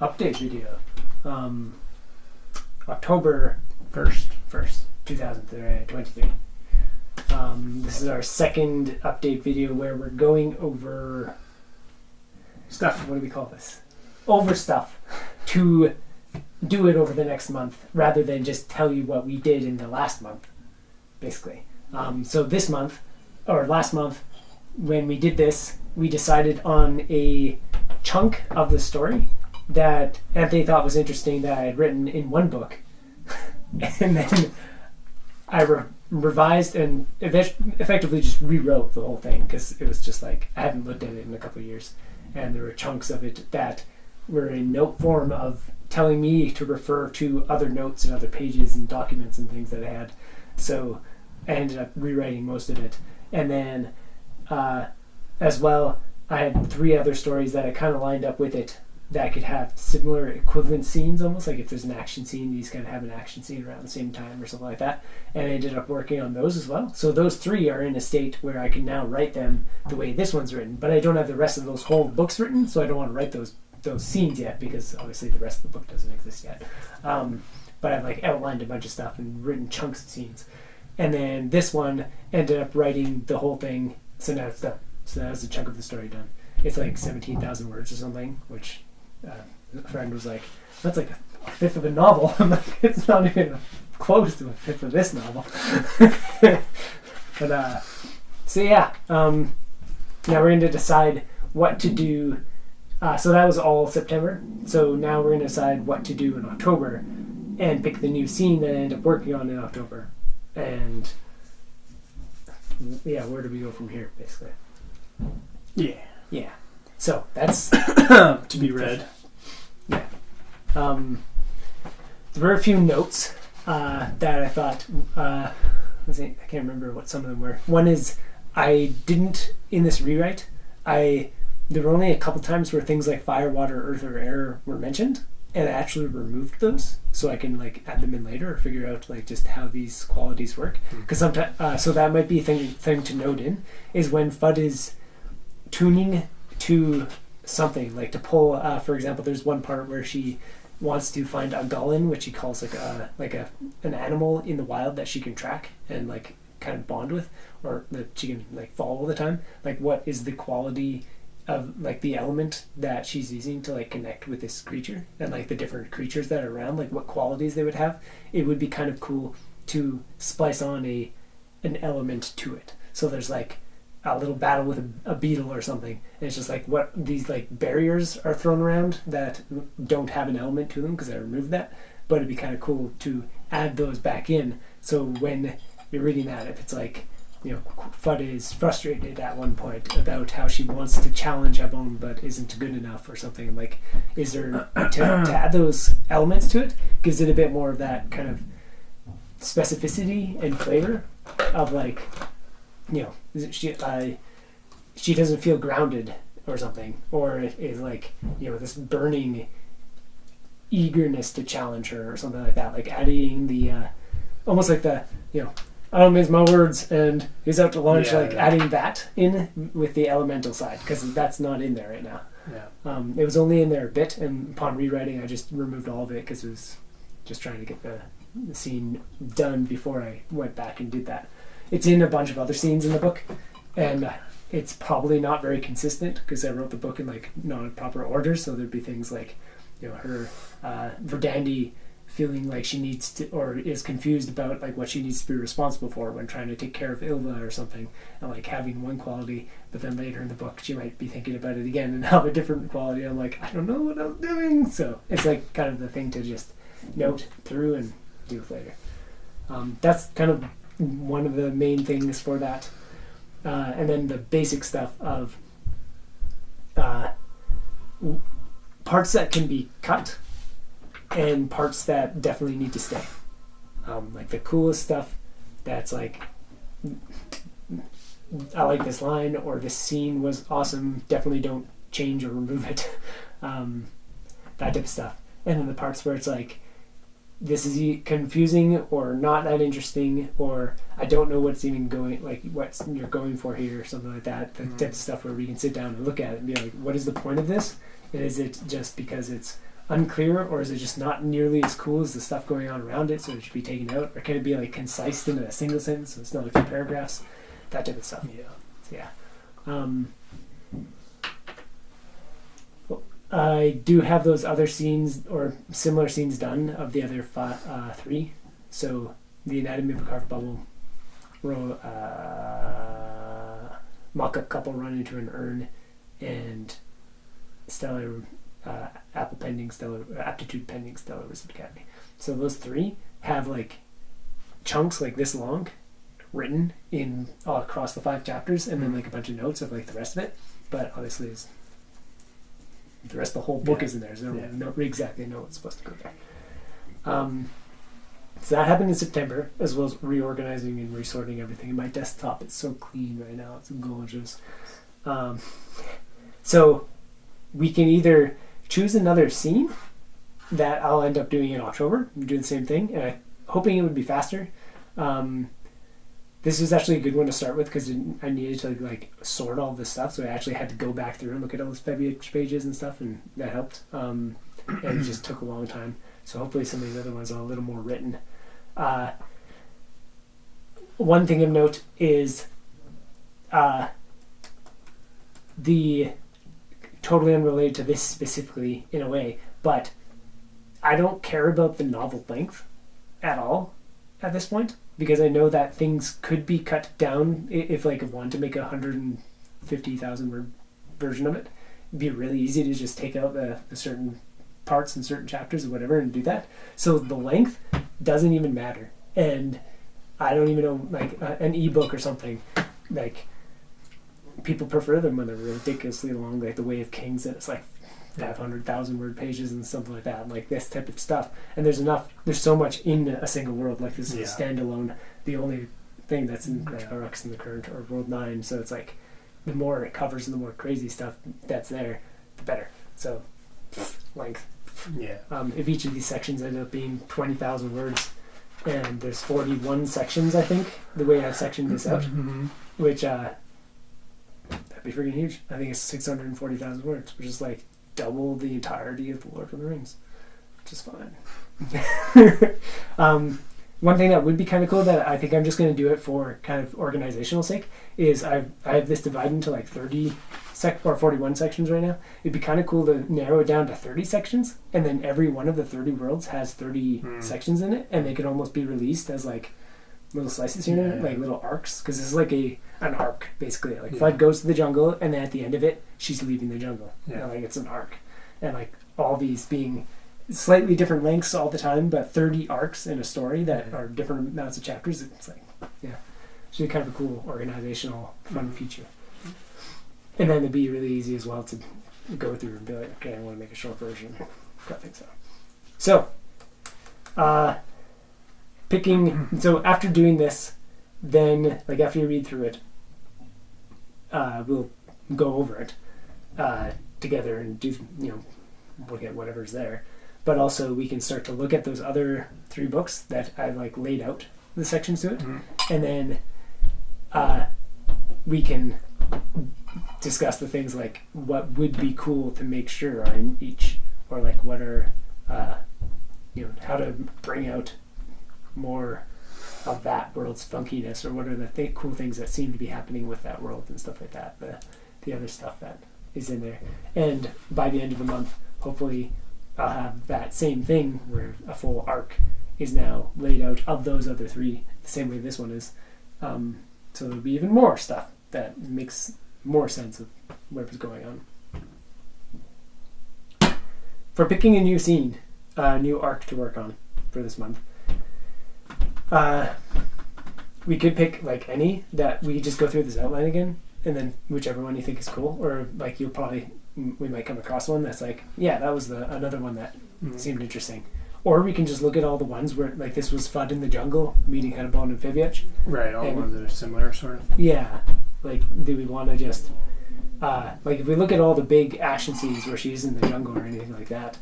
update video. October 1st, 2023. This is our second update video where we're going over stuff. What do we call this? Over stuff to do it over the next month rather than just tell you what we did in the last month, basically. So this month, or last month, when we did this, we decided on a chunk of the story that Anthony thought was interesting that I had written in one book. And then I revised and effectively just rewrote the whole thing because it was just like I hadn't looked at it in a couple of years. And there were chunks of it that were in note form of telling me to refer to other notes and other pages and documents and things that I had. So I ended up rewriting most of it. And then as well, I had 3 other stories that I kind of lined up with it that could have similar equivalent scenes, almost like if there's an action scene, these kind of have an action scene around the same time or something like that. And I ended up working on those as well. So those 3 are in a state where I can now write them the way this one's written, but I don't have the rest of those whole books written, so I don't want to write those scenes yet because obviously the rest of the book doesn't exist yet. But I've like outlined a bunch of stuff and written chunks of scenes. And then this one ended up writing the whole thing, so now it's done. So that's a chunk of the story done. It's like 17,000 words or something, which a friend was like, that's like a fifth of a novel. I'm like, it's not even close to a fifth of this novel. But so yeah, now we're going to decide what to do. So that was all September. So now we're going to decide what to do in October and pick the new scene that I end up working on in October. And yeah, where do we go from here, basically? Yeah. So that's to be read. Yeah. There were a few notes that I thought. Let's see, I can't remember what some of them were. One is I didn't in this rewrite. There were only a couple times where things like fire, water, earth, or air were mentioned, and I actually removed those so I can like add them in later or figure out like just how these qualities work. Because sometimes, so that might be a thing to note in is when FUD is tuning to something, like to pull. For example, there's one part where she wants to find a gullin, which she calls an animal in the wild that she can track and like kind of bond with, or that she can like follow all the time. Like, what is the quality of like the element that she's using to like connect with this creature, and like the different creatures that are around, like what qualities they would have. It would be kind of cool to splice on an element to it. So there's like a little battle with a beetle or something, and it's just like what these like barriers are thrown around that don't have an element to them because I removed that. But it'd be kind of cool to add those back in, so when you're reading that, if it's like, you know, FUD is frustrated at one point about how she wants to challenge Avon but isn't good enough or something, like, is there to add those elements to it gives it a bit more of that kind of specificity and flavor of like, you know, she doesn't feel grounded or something, or is like, you know, this burning eagerness to challenge her or something like that, like adding the almost like the, you know, I don't mince my words and he's out to lunch, adding that in with the elemental side, because that's not in there right now. It was only in there a bit, and upon rewriting I just removed all of it because it was just trying to get the scene done before I went back and did that. It's in a bunch of other scenes in the book, and it's probably not very consistent because I wrote the book in like not in proper order, so there'd be things like, you know, her Verdandi feeling like she needs to, or is confused about like what she needs to be responsible for when trying to take care of Ilva or something, and like having one quality, but then later in the book she might be thinking about it again and have a different quality. I'm like, I don't know what I'm doing. So it's like kind of the thing to just note through and deal with later. That's kind of one of the main things for that. And then the basic stuff of parts that can be cut and parts that definitely need to stay. Like the coolest stuff that's like, I like this line, or this scene was awesome, definitely don't change or remove it. That type of stuff. And then the parts where it's like, this is confusing or not that interesting, or I don't know what's even going, like what you're going for here, or something like that. The type of stuff where we can sit down and look at it and be like, what is the point of this? And is it just because it's unclear, or is it just not nearly as cool as the stuff going on around it, so it should be taken out, or can it be like concise into a single sentence so it's not like 2 paragraphs, that type of stuff. So, I do have those other scenes or similar scenes done of the other 3. So the Anatomy of a Carved Bubble, mock-up couple run into an urn, and stellar aptitude pending stellar wizard academy. So those 3 have like chunks like this long written in all across the 5 chapters, and then like a bunch of notes of like the rest of it. But obviously the rest of the whole book is in there, so I don't exactly know what's supposed to go there. So that happened in September, as well as reorganizing and resorting everything. In my desktop, it's so clean right now. It's gorgeous. So we can either choose another scene that I'll end up doing in October and do the same thing, and I'm hoping it would be faster. This was actually a good one to start with because I needed to like sort all this stuff, so I actually had to go back through and look at all those February pages and stuff, and that helped. And it just took a long time. So hopefully some of these other ones are a little more written. One thing of note is the totally unrelated to this specifically in a way, but I don't care about the novel length at all at this point, because I know that things could be cut down if like I wanted to make a 150,000 word version of it. It'd be really easy to just take out the certain parts and certain chapters or whatever and do that. So the length doesn't even matter. And I don't even know, like an ebook or something, like people prefer them when they're ridiculously long, like The Way of Kings, and it's like 500,000 word pages and something like that, like this type of stuff. And there's so much in a single world. Like this is a standalone, the only thing that's in Ragnarok's in the current, or World 9, so it's like the more it covers and the more crazy stuff that's there, the better. So length. If each of these sections end up being 20,000 words, and there's 41 sections, I think, the way I've sectioned this out, which that'd be freaking huge. I think it's 640,000 words, which is like double the entirety of The Lord of the Rings, which is fine. One thing that would be kind of cool, that I think I'm just going to do it for kind of organizational sake, is I have this divided into like 41 sections right now. It'd be kind of cool to narrow it down to 30 sections, and then every one of the 30 worlds has 30 sections in it, and they could almost be released as like little slices here, like little arcs, because this is like an arc basically. Like Flood goes to the jungle, and then at the end of it, she's leaving the jungle. Like it's an arc, and like all these being slightly different lengths all the time, but 30 arcs in a story that are different amounts of chapters. It's like, it's really kind of a cool organizational fun feature. And then it'd be really easy as well to go through and be like, okay, I want to make a short version. Cut things out. So, so after doing this, then like after you read through it, we'll go over it together and do, look at whatever's there. But also we can start to look at those other 3 books that I like laid out the sections to it, and then we can discuss the things like what would be cool to make sure are in each, or like what are how to bring out more of that world's funkiness, or what are the cool things that seem to be happening with that world and stuff like that, the other stuff that is in there. And by the end of the month, hopefully I'll have that same thing where a full arc is now laid out of those other 3, the same way this one is. So there'll be even more stuff that makes more sense of whatever's going on. For picking a new scene, a new arc to work on for this month, we could pick like any that we just go through this outline again, and then whichever one you think is cool, or like we might come across one that's like, that was another one that seemed interesting. Or we can just look at all the ones where like this was Fudd in the jungle meeting Hannibal and Fivyach. Right, all the ones that are similar sort of. Yeah. Like, do we want to just like if we look at all the big action scenes where she's in the jungle or anything like that,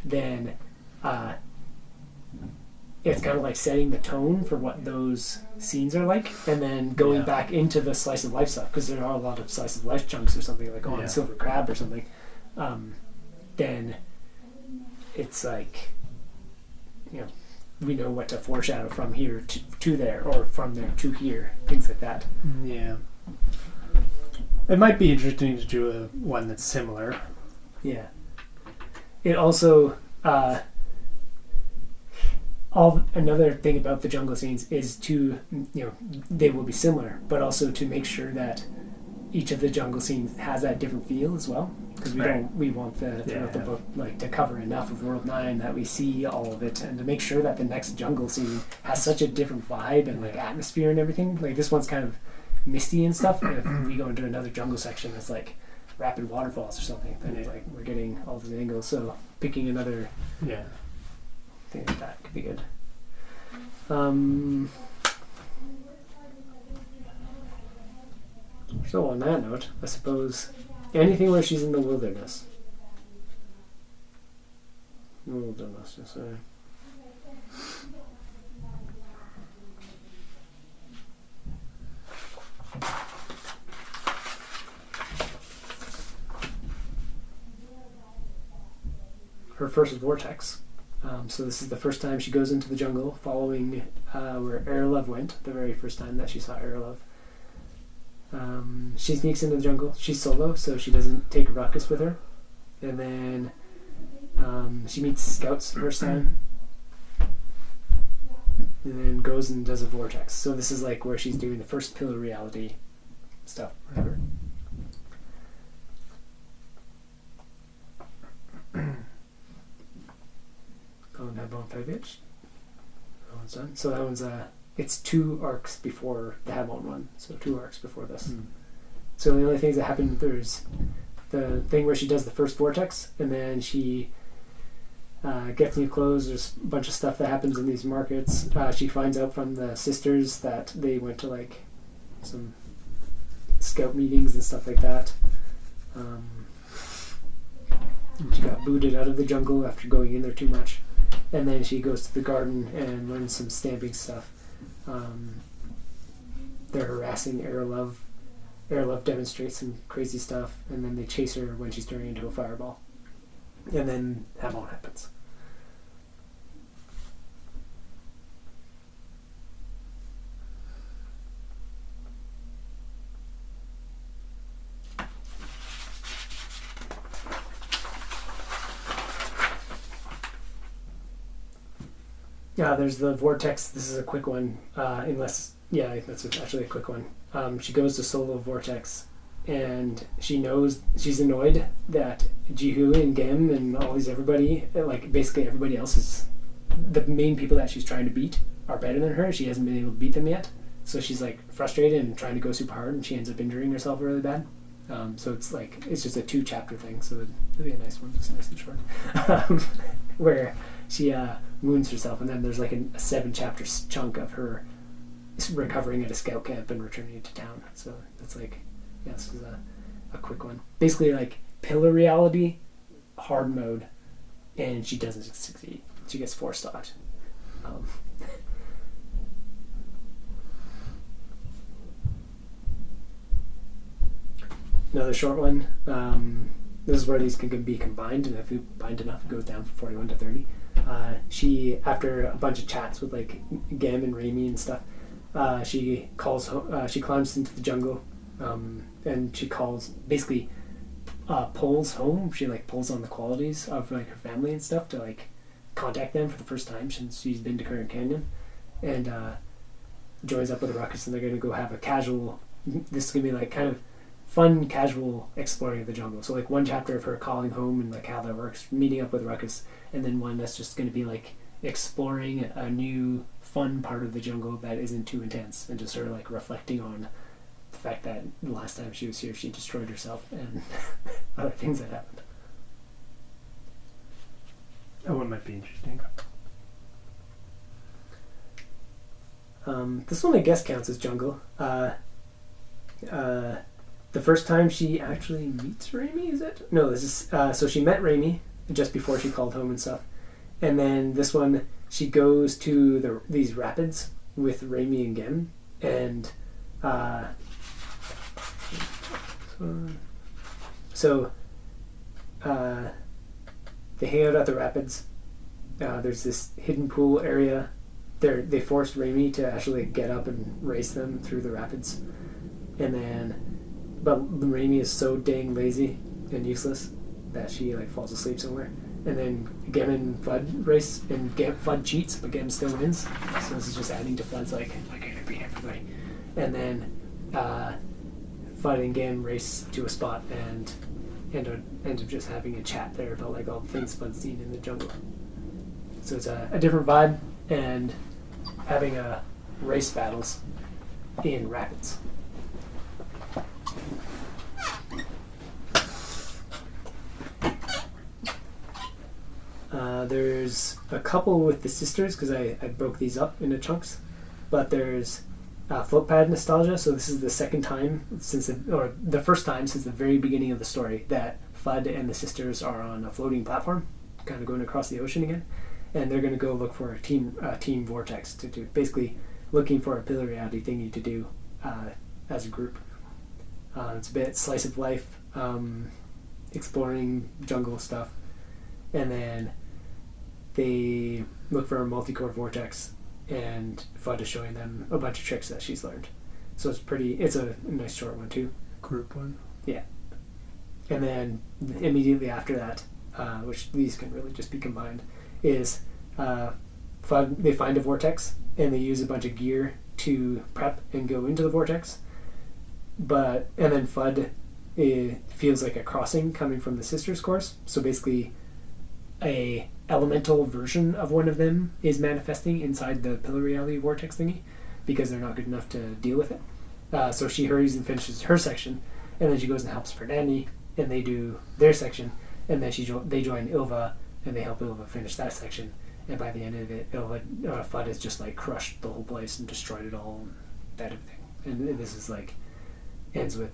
then it's kind of like setting the tone for what those scenes are like, and then going back into the slice of life stuff, because there are a lot of slice of life chunks or something like on Silver Crab or something. Then it's like, we know what to foreshadow from here to there, or from there to here, things like that. Yeah. It might be interesting to do one that's similar. Yeah. It also, another thing about the jungle scenes is to, they will be similar, but also to make sure that each of the jungle scenes has that different feel as well. Because we want throughout the book, like, to cover enough of World 9 that we see all of it, and to make sure that the next jungle scene has such a different vibe and like atmosphere and everything. Like, this one's kind of misty and stuff. If we go into another jungle section that's like rapid waterfalls or something, then it's like we're getting all the angles. So picking another thing like that could be good. So on that note, I suppose anything where she's in the wilderness. Sorry. Her first vortex. So this is the first time she goes into the jungle, following where Erlov went, the very first time that she saw Erlov. She sneaks into the jungle. She's solo, so she doesn't take Ruckus with her. And then she meets scouts the first time. And then goes and does a vortex. So this is like where she's doing the first pillar reality stuff. Whatever. That bonfire bitch. That one's done. So that one's it's 2 arcs before the Hamon one. So 2 arcs before this. So the only things that happen, there's the thing where she does the first vortex, and then she gets new clothes. There's a bunch of stuff that happens in these markets. She finds out from the sisters that they went to like some scout meetings and stuff like that. She got booted out of the jungle after going in there too much. And then she goes to the garden and learns some stamping stuff. They're harassing Erlov. Erlov demonstrates some crazy stuff, and then they chase her when she's turning into a fireball. And then Hamon happens. There's the vortex. This is a quick one, that's actually a quick one. She goes to solo vortex, and she knows she's annoyed that Jihu and Gem and everybody, like basically everybody else is the main people that she's trying to beat are better than her. She hasn't been able to beat them yet, so she's like frustrated and trying to go super hard, and she ends up injuring herself really bad. So it's just a 2-chapter thing. So it'd be a nice one, just nice and short, where she wounds herself, and then there's like a 7-chapter chunk of her recovering at a scout camp and returning to town. So that's like, this is a quick one. Basically like pillar reality, hard mode, and she doesn't succeed. She gets forced out. Another short one. This is where these can be combined, and if you bind enough, it goes down from 41 to 30. She, after a bunch of chats with like Gem and Raimi and stuff, she climbs into the jungle, and she basically pulls home. She like pulls on the qualities of like her family and stuff to like contact them for the first time since she's been to Current Canyon, and joins up with Ruckus, and they're gonna go have a casual. This is gonna be like kind of fun, casual exploring of the jungle. So like one chapter of her calling home and like how that works, meeting up with Ruckus, and then one that's just going to be like exploring a new fun part of the jungle that isn't too intense, and just sort of like reflecting on the fact that the last time she was here she destroyed herself and other things that happened. That one might be interesting. This one I guess counts as jungle. The first time she actually meets Raimi, is it? No, this is so she met Raimi just before she called home and stuff, and then this one she goes to these rapids with Raimi and Gem, and they hang out at the rapids. There's this hidden pool area. They forced Raimi to actually get up and race them through the rapids, but Raimi is so dang lazy and useless that she like falls asleep somewhere. And then Gem and Fudd race, and Fudd cheats, but Gem still wins. So this is just adding to Fudd's like I'm gonna beat everybody. And then Fudd and Gem race to a spot and end up just having a chat there about like all the things Fudd's seen in the jungle. So it's a different vibe, and having race battles in rapids. There's a couple with the sisters because I broke these up into chunks, but there's float pad nostalgia. So this is the second time the first time since the very beginning of the story that Fudd and the sisters are on a floating platform, kind of going across the ocean again, and they're going to go look for a team vortex to do, basically looking for a pillar reality thingy to do as a group. It's a bit slice of life, exploring jungle stuff, and then they look for a multi-core vortex, and Fudd is showing them a bunch of tricks that she's learned. So it's a nice short one too. Group one. Yeah. And then immediately after that, which these can really just be combined, is Fudd, they find a vortex and they use a bunch of gear to prep and go into the vortex. And then Fudd feels like a crossing coming from the sisters' course. So basically a elemental version of one of them is manifesting inside the pillar reality vortex thingy because they're not good enough to deal with it. So she hurries and finishes her section, and then she goes and helps Fernandi, and they do their section, and then they join Ilva, and they help Ilva finish that section. And by the end of it, Fudd has just like crushed the whole place and destroyed it all, and that everything. And this is like ends with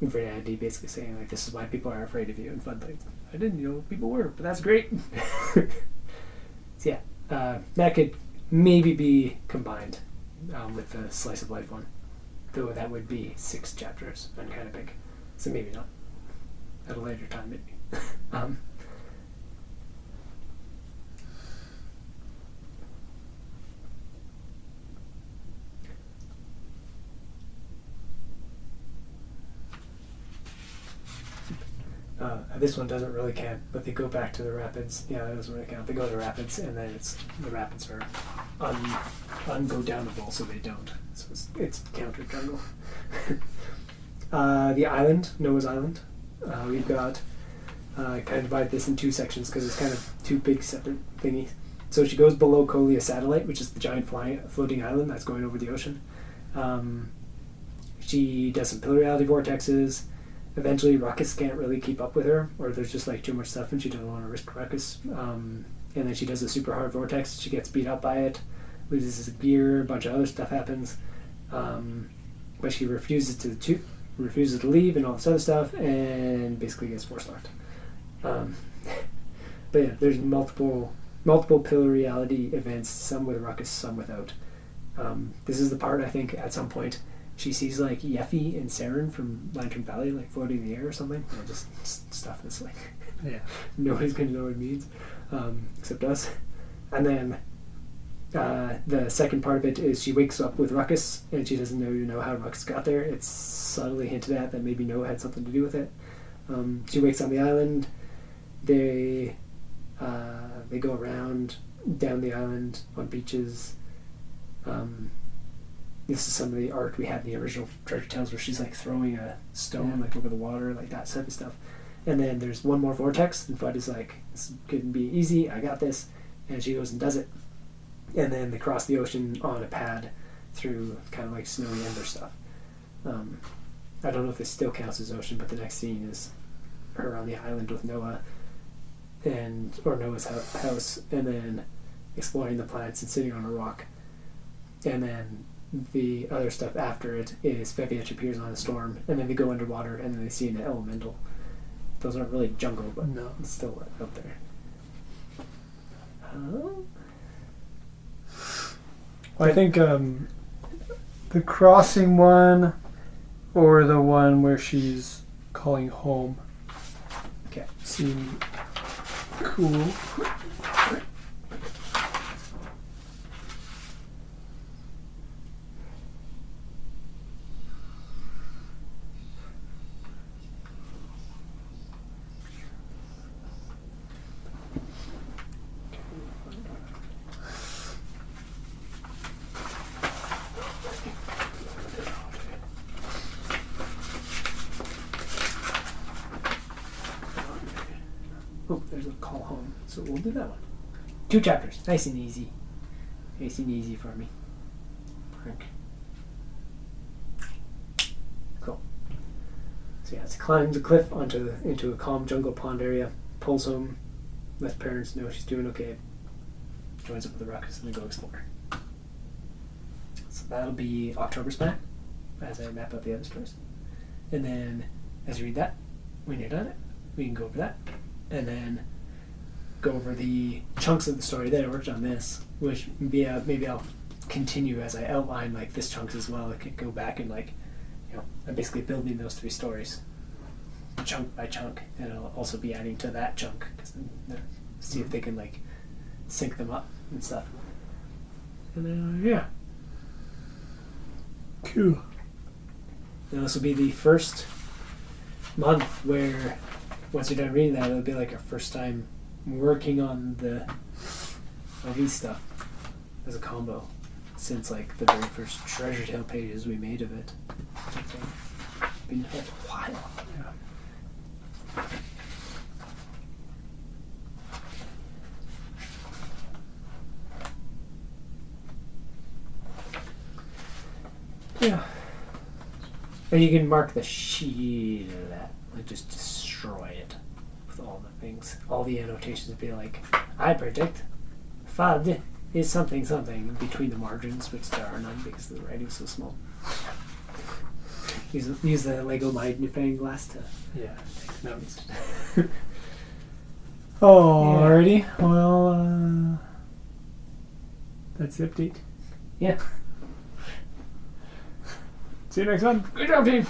Fernandi basically saying like, "This is why people are afraid of you," and Fudd like, "I didn't know people were, but that's great." So yeah, that could maybe be combined with the slice of life one, though that would be 6 chapters and kind of big, so maybe not at a later time maybe. This one doesn't really count, but they go back to the rapids. Yeah, that doesn't really count. They go to the rapids, and then the rapids are ungo-downable, so they don't. So it's counter jungle. The island, Noah's Island. We've got kind of divide this in 2 sections because it's kind of 2 big separate thingies. So she goes below Colia Satellite, which is the giant floating island that's going over the ocean. She does some pillar reality vortexes. Eventually, Ruckus can't really keep up with her, or there's just like too much stuff, and she doesn't want to risk Ruckus. And then she does a super hard vortex. She gets beat up by it, loses his gear. A bunch of other stuff happens, but she refuses to leave, and all this other stuff, and basically gets force locked. But yeah, there's multiple pillar reality events, some with Ruckus, some without. This is the part I think at some point she sees like Yeffy and Saren from Lantern Valley like floating in the air or something. Just stuff that's like Yeah. nobody's going to know what it means except us. And then the second part of it is she wakes up with Ruckus, and she doesn't know how Ruckus got there. It's subtly hinted at that maybe Noah had something to do with it. She wakes on the island. They go around down the island on beaches. This is some of the art we had in the original Treasure Tales where she's like throwing a stone like over the water, like that type of stuff. And then there's one more vortex, and Fudd is like, "This couldn't be easy, I got this," and she goes and does it. And then they cross the ocean on a pad through kind of like snowy ember stuff. I don't know if this still counts as ocean, but the next scene is her on the island with Noah or Noah's house, and then exploring the planets and sitting on a rock. And then the other stuff after it is Fevietch appears on a storm, and then they go underwater, and then they see an elemental. Those aren't really jungle, but no, it's still out there. Well, I think the crossing one, or the one where she's calling home, Okay. seem Cool. Oh, there's a call home, so we'll do that one. 2 chapters, nice and easy. Nice and easy for me. Frank. Cool. So yeah, it climbs a cliff into a calm jungle pond area, pulls home, lets parents know she's doing okay, joins up with the ruckus, and they go explore. So that'll be October span, as I map out the other stories. And then, as you read that, when you're done it, we can go over that. And then go over the chunks of the story that I worked on this, which maybe I'll continue as I outline like this chunks as well. I could go back and I'm basically building those 3 stories chunk by chunk, and I'll also be adding to that chunk see if they can like sync them up and stuff. And then yeah, Cool. and this will be the first month where once you're done reading that, it'll be like our first time working on the LV stuff as a combo since like the very first Treasure Tale pages we made of it. Been a while. Yeah. And you can mark the shit of that, like just destroy it with all the things, all the annotations would be like, I predict FUD is something something between the margins, which there are none because the writing's so small. Use the Lego magnifying glass to take notes. Alrighty, well, that's the update. Yeah. See you next one. Good job, team.